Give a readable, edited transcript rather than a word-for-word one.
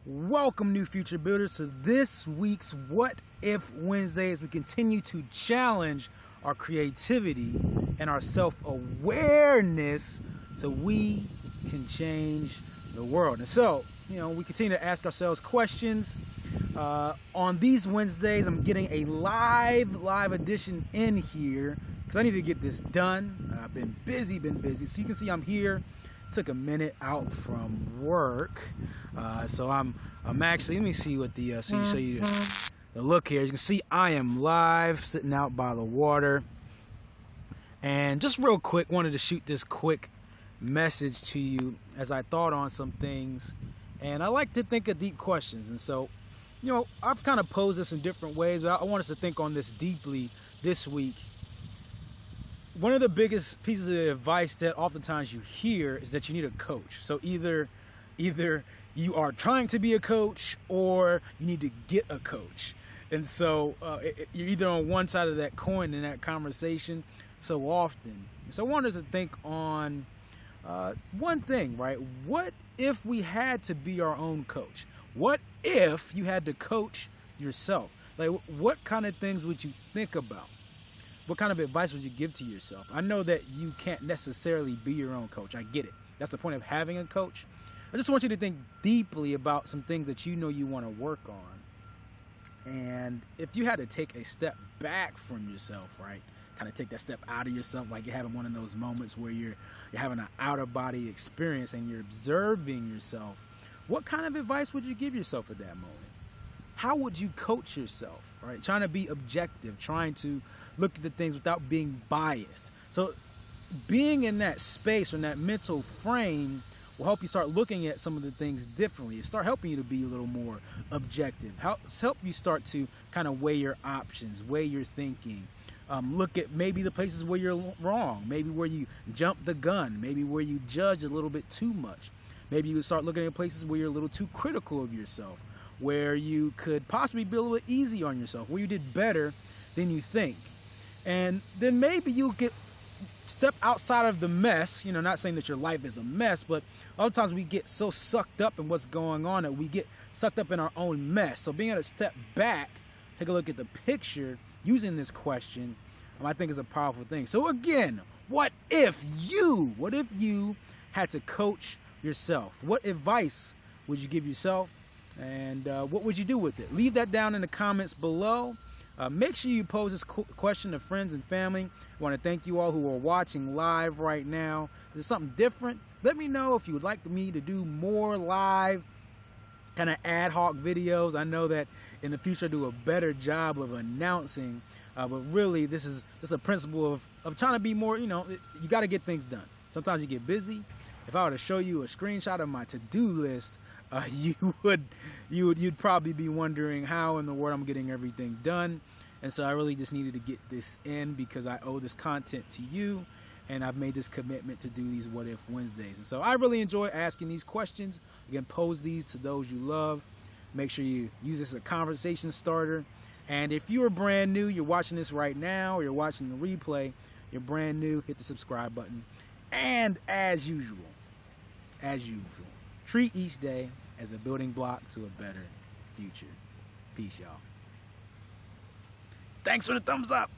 Welcome, new future builders, to this week's What If Wednesday, as we continue to challenge our creativity and our self-awareness so we can change the world. And so, we continue to ask ourselves questions. On these Wednesdays, I'm getting a live edition in here because I need to get this done. I've been busy. So you can see I'm here. Took a minute out from work, so I'm actually, let me see what the show you the look here. As you can see, I am live, sitting out by the water, and just real quick, wanted to shoot this quick message to you as I thought on some things, and I like to think of deep questions, and so, I've kind of posed this in different ways, but I want us to think on this deeply this week. One of the biggest pieces of advice that oftentimes you hear is that you need a coach. So either you are trying to be a coach or you need to get a coach. And so you're either on one side of that coin in that conversation so often. So I wanted to think on one thing, right? What if we had to be our own coach? What if you had to coach yourself? Like, what kind of things would you think about? What kind of advice would you give to yourself? I know that you can't necessarily be your own coach. I get it. That's the point of having a coach. I just want you to think deeply about some things that you know you want to work on. And if you had to take a step back from yourself, right? Kind of take that step out of yourself, like you're having one of those moments where you're having an out-of-body experience and you're observing yourself. What kind of advice would you give yourself at that moment? How would you coach yourself, right? Trying to be objective, trying to look at the things without being biased. So being in that space or in that mental frame will help you start looking at some of the things differently. It start helping you to be a little more objective. Help you start to kind of weigh your options, weigh your thinking. Look at maybe the places where you're wrong, maybe where you jump the gun, maybe where you judge a little bit too much. Maybe you start looking at places where you're a little too critical of yourself, where you could possibly be a little bit easy on yourself, where you did better than you think. And then maybe you step outside of the mess, not saying that your life is a mess, but a lot of times we get so sucked up in what's going on that we get sucked up in our own mess. So being able to step back, take a look at the picture using this question, I think is a powerful thing. So again, what if you had to coach yourself? What advice would you give yourself? And what would you do with it? Leave that down in the comments below. Make sure you pose this question to friends and family. I want to thank you all who are watching live right now. If there's something different, let me know if you would like me to do more live kind of ad hoc videos. I know that in the future I'll do a better job of announcing, but really this is a principle of trying to be more, you got to get things done. Sometimes you get busy. If I were to show you a screenshot of my to-do list, you'd probably be wondering how in the world I'm getting everything done. And so I really just needed to get this in because I owe this content to you, and I've made this commitment to do these What If Wednesdays. And so I really enjoy asking these questions. Again, pose these to those you love. Make sure you use this as a conversation starter. And if you are brand new, you're watching this right now, or you're watching the replay, you're brand new, hit the subscribe button. And as usual, treat each day as a building block to a better future. Peace, y'all. Thanks for the thumbs up.